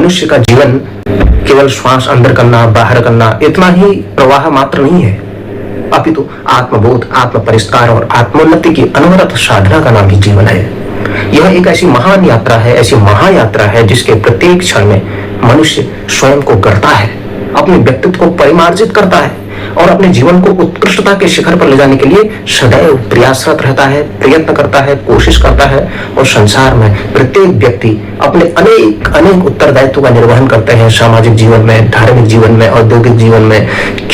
मनुष्य का जीवन केवल श्वास अंदर करना बाहर करना इतना ही प्रवाह मात्र नहीं है, अपितु आत्मबोध, आत्म परिष्कार और आत्मोन्नति की अनवरत साधना का नाम ही जीवन है। यह एक ऐसी महान यात्रा है, ऐसी महायात्रा है जिसके प्रत्येक क्षण में मनुष्य स्वयं को गढ़ता है, अपने व्यक्तित्व को परिमार्जित करता है और अपने जीवन को उत्कृष्टता के शिखर पर ले जाने के लिए सदैव प्रयासरत रहता है, प्रयत्न करता है, कोशिश करता है। और संसार में प्रत्येक व्यक्ति अपने अनेक अनेक उत्तरदायित्व का निर्वहन करते हैं, सामाजिक जीवन में, धार्मिक जीवन में, औद्योगिक जीवन में,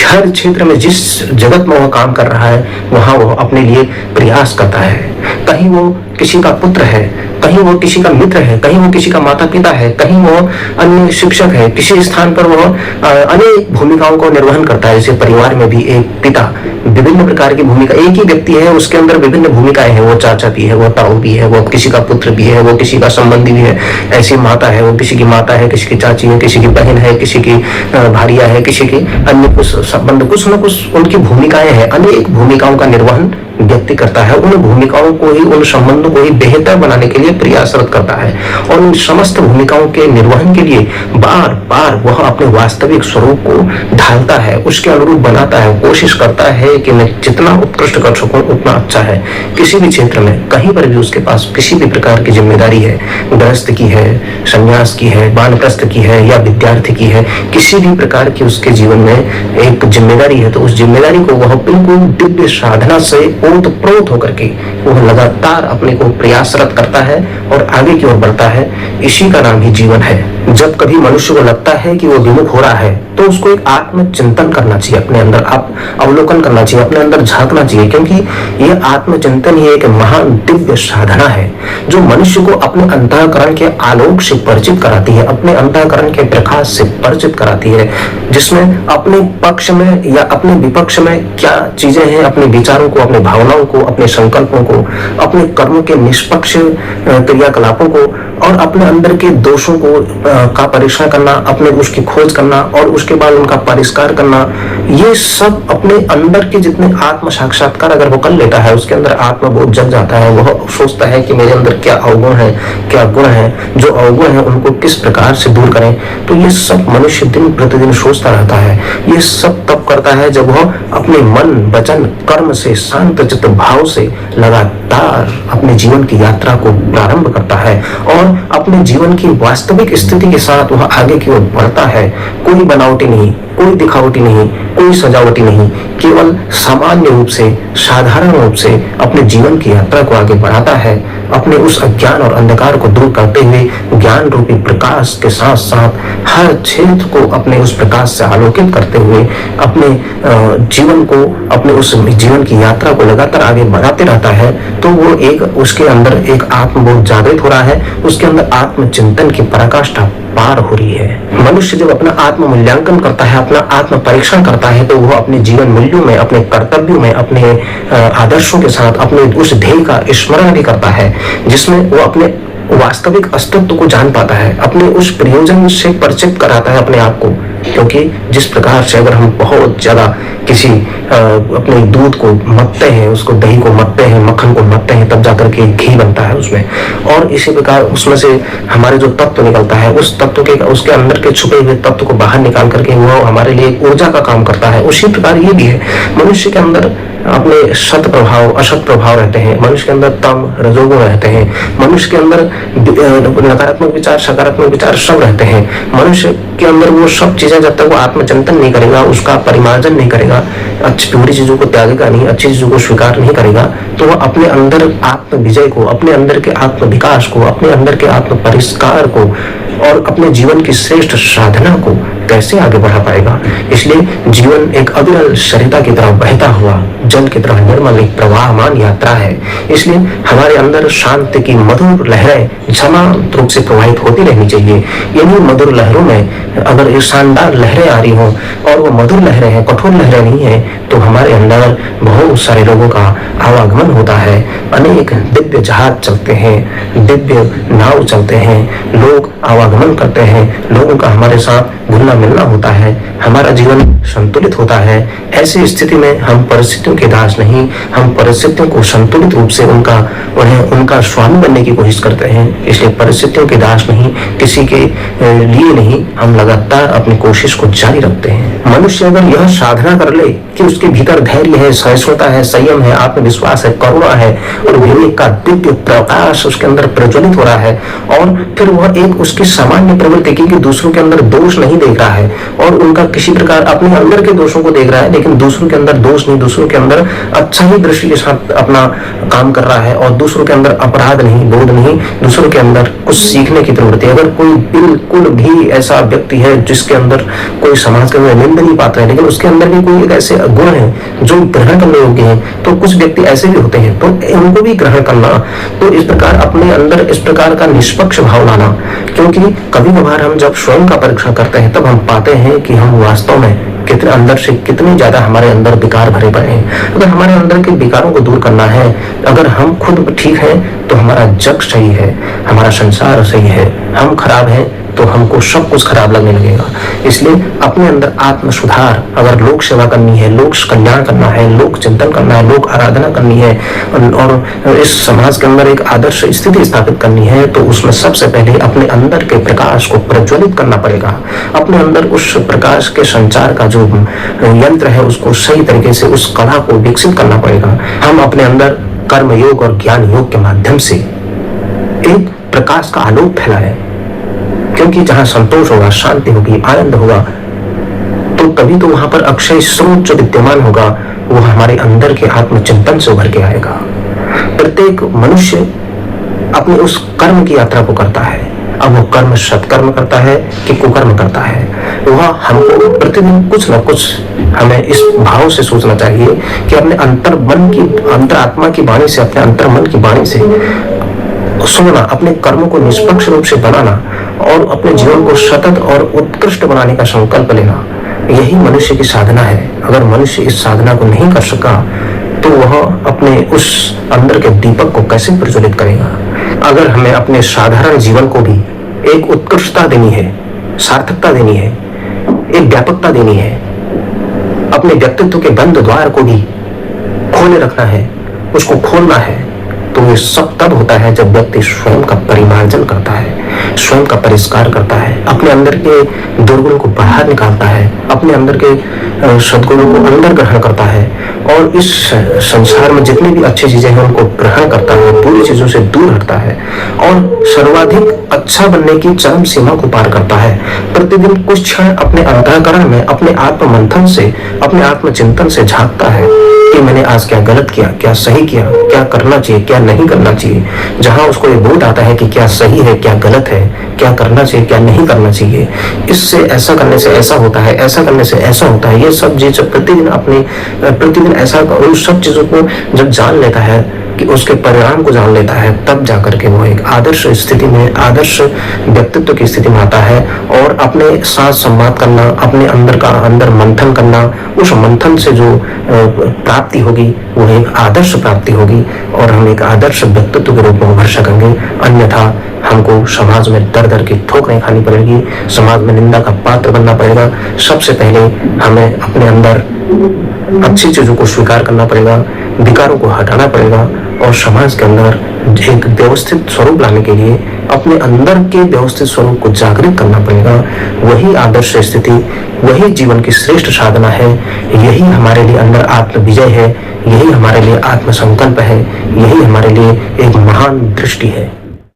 हर क्षेत्र में जिस जगत में वह काम कर रहा है वहां वह अपने लिए प्रयास करता है। कहीं वो किसी का पुत्र है, कहीं वो किसी का मित्र है, कहीं वो किसी का माता पिता है, कहीं वो अन्य शिक्षक है, किसी स्थान पर वो अनेक भूमिकाओं को निर्वहन करता है। जैसे परिवार में भी एक पिता विभिन्न प्रकार की भूमिका, एक ही व्यक्ति है उसके अंदर विभिन्न भूमिकाएं हैं, वो चाचा भी है, वो ताऊ भी है, वो किसी का पुत्र भी है, वो किसी का संबंधी भी है, ऐसी माता है, वो किसी की माता है, किसी की चाची है, किसी की बहन है, किसी की भारिया है, किसी की अन्य कुछ संबंध, कुछ न कुछ उनकी भूमिकाएं हैं। अनेक भूमिकाओं का निर्वहन व्यक्ति करता है, उन भूमिकाओं को ही, उन संबंधों को ही बेहतर बनाने के लिए प्रयासरत करता है और उन समस्त भूमिकाओं के निर्वहन के लिए बार बार वह अपने वास्तविक स्वरूप को ढालता है, उसके अनुरूप बनाता है, कोशिश करता है कि मैं जितना उत्कृष्ट कर सकूं उतना अच्छा है। किसी भी क्षेत्र में कहीं पर भी उसके पास किसी भी प्रकार की जिम्मेदारी है, गृहस्थ की है, संन्यास की है, वानप्रस्थ की है या विद्यार्थी की है, किसी भी प्रकार की उसके जीवन में एक जिम्मेदारी है तो उस जिम्मेदारी को वह बिल्कुल दिव्य साधना से ओतप्रोत होकर के वह लगातार अपने को प्रयासरत करता है और आगे की ओर बढ़ता है। इसी का नाम ही जीवन है। जब कभी मनुष्य को लगता है कि वो विमुख हो रहा है तो उसको एक आत्मचिंतन करना चाहिए, अपने अंदर आप अवलोकन करना चाहिए, अपने अंदर झांकना चाहिए, क्योंकि यह आत्मचिंतन ही एक महान दिव्य साधना है जो मनुष्य को अपने अंतःकरण के आलोक से परिचित कराती है, अपने अंतःकरण के प्रकाश से परिचित कराती है, जिसमें अपने पक्ष में या अपने विपक्ष में क्या चीजें हैं, अपने विचारों को, अपने भावनाओं को, अपने संकल्पों को, अपने कर्मों के निष्पक्ष क्रियाकलापों को और अपने अंदर के दोषों को का परीक्षण करना, अपने उसकी खोज करना और उसके बाद उनका परिष्कार करना, ये सब अपने अंदर के जितने आत्म साक्षात्कार अगर वो कर लेता है, उसके अंदर आत्मबोध जग जाता है। वह सोचता है कि मेरे अंदर क्या अवगुण है, क्या गुण है, जो अवगुण है उनको किस प्रकार से दूर करें। तो ये सब मनुष्य दिन प्रतिदिन सोचता रहता है। ये सब तब करता है जब वह अपने मन, वचन, कर्म से, शांत चित्त भाव से लगातार अपने जीवन की यात्रा को प्रारंभ करता है और अपने जीवन की वास्तविक स्थिति के साथ वह आगे की ओर बढ़ता है। कोई बनावटी नहीं, कोई दिखावटी नहीं, कोई सजावटी नहीं, केवल सामान्य रूप से, साधारण रूप से अपने जीवन की यात्रा को आगे बढ़ाता है, अपने उस अज्ञान और अंधकार को दूर करते हुए ज्ञान रूपी प्रकाश के साथ साथ हर क्षेत्र को अपने उस प्रकाश से आलोकित करते हुए अपने जीवन को, अपने उस जीवन की यात्रा को लगातार आगे बढ़ाते रहता है। तो वो एक, उसके अंदर एक आत्मबोध जागृत हो रहा है, उसके अंदर आत्मचिंतन की पराकाष्ठा पार हो रही है। मनुष्य जब अपना आत्म मूल्यांकन करता है, अपना आत्म परीक्षण करता है, तो वह अपने जीवन मूल्यों में, अपने कर्तव्यों में, अपने आदर्शों के साथ अपने उस ध्येय का स्मरण भी करता है जिसमें वो अपने वास्तविक अस्तित्व को जान पाता है, अपने उस प्रयोजन से परिचित कराता है अपने आप को। क्योंकि जिस प्रकार से अगर हम बहुत ज्यादा किसी अपने दूध को मथते हैं, उसको दही को मथते हैं, मक्खन को मथते हैं, तब जाकर के घी बनता है उसमें, और इसी प्रकार उसमें से हमारे जो तत्व निकलता है, उस तत्व के, उसके अंदर के छुपे हुए तत्व को बाहर निकाल करके वो हमारे लिए ऊर्जा का काम करता है। उसी प्रकार ये भी है, मनुष्य के अंदर अपने सत प्रभाव, असत प्रभाव रहते हैं, मनुष्य के अंदर तम रजोगुण रहते हैं, मनुष्य के अंदर नकारात्मक विचार, सकारात्मक विचार सब रहते हैं। मनुष्य के अंदर वो सब चीजें जब तक वो आत्मचिंतन नहीं करेगा, उसका परिमार्जन नहीं करेगा, अच्छी बुरी चीजों को त्यागेगा नहीं, अच्छी चीजों को स्वीकार नहीं करेगा, तो वह अपने अंदर आत्म विजय को, अपने अंदर के आत्म विकास को, अपने अंदर के आत्म परिष्कार को और अपने जीवन की श्रेष्ठ साधना को कैसे आगे बढ़ा पाएगा। इसलिए जीवन एक अविरल सरिता की तरह बहता हुआ जल की तरह निर्मल एक प्रवाहमान यात्रा है। इसलिए हमारे अंदर शांति की मधुर लहरें समान रूप से प्रवाहित होती रहनी चाहिए। इन्हीं मधुर लहरों में अगर ये शानदार लहरें आ रही हो और वो मधुर लहरें हैं, कठोर लहरें नहीं है, तो हमारे अंदर बहुत सारे लोगों का आवागमन होता है। अनेक दिव्य जहाज चलते हैं, दिव्य नाव चलते हैं, लोग आवागमन करते हैं, लोगों का हमारे साथ घुलना मिलना होता है, हमारा जीवन संतुलित होता है। ऐसी स्थिति में हम परिस्थितियों के दास नहीं, हम परिस्थितियों को संतुलित रूप से उनका स्वामी बनने की कोशिश करते हैं। इसलिए परिस्थितियों के दास नहीं, किसी के लिए नहीं, हम लगातार अपनी कोशिश को जारी रखते हैं। मनुष्य अगर यह साधना कर ले कि उसके भीतर धैर्य है, सहिष्णुता है, संयम है, आत्मविश्वास है, करुणा है और विवेक का दिव्य प्रकाश उसके अंदर प्रज्वलित हो रहा है, और फिर वह एक उसकी सामान्य प्रवृत्ति की कि दूसरों के अंदर दोष नहीं देख रहा है और उनका किसी प्रकार अपने अंदर के दोषों को देख रहा है, लेकिन दूसरों के अंदर दोष नहीं, दूसरों के अंदर अच्छा ही दृष्टि के साथ अपना काम कर रहा है और दूसरों के अंदर अपराध नहीं, बोध नहीं, दूसरों के अंदर कुछ सीखने की प्रवृत्ति। अगर कोई बिल्कुल भी ऐसा व्यक्ति है जिसके अंदर कोई समाज के अंदर निंदा नहीं पाता है, लेकिन उसके अंदर भी कोई एक ऐसे गुण है जो ग्रहण करने योग्य है, तो कुछ व्यक्ति ऐसे भी होते हैं, तो उनको भी ग्रहण करना। तो इस प्रकार अपने अंदर इस प्रकार का निष्पक्ष भाव लाना, क्योंकि कभी कभार हम जब स्वयं का परीक्षण करते हैं तब हम पाते हैं कि हम वास्तव में कितने अंदर से कितने ज्यादा हमारे अंदर विकार भरे पड़े हैं। अगर हमारे अंदर के विकारों को दूर करना है, अगर हम खुद ठीक हैं तो हमारा जग सही है, हमारा संसार सही है। हम खराब हैं तो हमको सब कुछ खराब लगने लगेगा। इसलिए अपने अंदर आत्म सुधार, अगर लोक सेवा करनी है, लोक कल्याण करना है, लोक चिंतन करना है, लोक आराधना करनी है और इस समाज के अंदर एक आदर्श स्थिति स्थापित करनी है, तो उसमें सबसे पहले अपने अंदर के प्रकाश को प्रज्वलित करना पड़ेगा। अपने अंदर उस प्रकाश के संचार का जो यंत्र है उसको सही तरीके से, उस कला को विकसित करना पड़ेगा। हम अपने अंदर कर्म योग और ज्ञान योग के माध्यम से एक प्रकाश का आलोक फैलाएं, क्योंकि जहां संतोष होगा, शांति होगी, आनंद होगा, तो तभी तो वहां पर अक्षय स्रोत जो विद्यमान होगा वो हमारे अंदर के आत्मचिंतन से उभर के आएगा। प्रत्येक मनुष्य अपने उस कर्म की यात्रा को करता है। अब वो कर्म सत्कर्म करता है कि कुकर्म करता है, वह हमको प्रतिदिन कुछ न कुछ हमें इस भाव से सोचना चाहिए कि अपने अंतरात्मा की वाणी से, अपने अंतर मन की वाणी से सुनना, अपने कर्मों को निष्पक्ष रूप से बनाना और अपने जीवन को सतत और उत्कृष्ट बनाने का संकल्प लेना, यही मनुष्य की साधना है। अगर मनुष्य इस साधना को नहीं कर सका तो वह अपने उस अंदर के दीपक को कैसे प्रज्वलित करेगा। अगर हमें अपने साधारण जीवन को भी एक उत्कृष्टता देनी है, सार्थकता देनी है, एक व्यापकता देनी है, अपने व्यक्तित्व के बंद द्वार को भी खोले रखना है, उसको खोलना है, तो ये सब तब होता है जब व्यक्ति स्वयं का परिमार्जन करता है, स्वयं का परिष्कार करता है, अपने अंदर के दुर्गुणों को बाहर निकालता है, अपने अंदर के सद्गुणों को अंदर ग्रहण करता है और इस संसार में जितनी भी अच्छी चीजें हैं उनको ग्रहण करता है, बुरी चीजों से दूर हटता है और सर्वाधिक अच्छा बनने की चरम सीमा को पार करता है। प्रतिदिन कुछ क्षण अपने अंतःकरण में, अपने आत्म मंथन से, अपने आत्मचिंतन से झांकता है कि मैंने आज क्या गलत किया, क्या सही किया, क्या करना चाहिए, क्या नहीं करना चाहिए। जहां उसको ये बोध आता है कि क्या सही है, क्या गलत है, क्या करना चाहिए, क्या नहीं करना चाहिए, इससे ऐसा करने से ऐसा होता है, ऐसा करने से ऐसा होता है, ये सब चीज प्रतिदिन ऐसा उन सब चीजों को जब जान लेता है कि उसके परिणाम को जान लेता है, तब जाकर के वो एक आदर्श स्थिति में, आदर्श व्यक्तित्व की स्थिति में आता है और अपने साथ संवाद करना, अपने अंदर मंथन करना, उस मंथन से जो प्राप्ति होगी वो एक आदर्श प्राप्ति होगी और हम एक आदर्श व्यक्तित्व के रूप में उभर सकेंगे। अन्यथा हमको समाज में दर दर की ठोकरें खानी पड़ेगी, समाज में निंदा का पात्र बनना पड़ेगा। सबसे पहले हमें अपने अंदर अच्छी चीजों को स्वीकार करना पड़ेगा, विकारों को हटाना पड़ेगा और समाज के अंदर एक व्यवस्थित स्वरूप लाने के लिए अपने अंदर के व्यवस्थित स्वरूप को जागृत करना पड़ेगा। वही आदर्श स्थिति, वही जीवन की श्रेष्ठ साधना है, यही हमारे लिए अंदर आत्म विजय है, यही हमारे लिए आत्म संकल्प है, यही हमारे लिए एक महान दृष्टि है।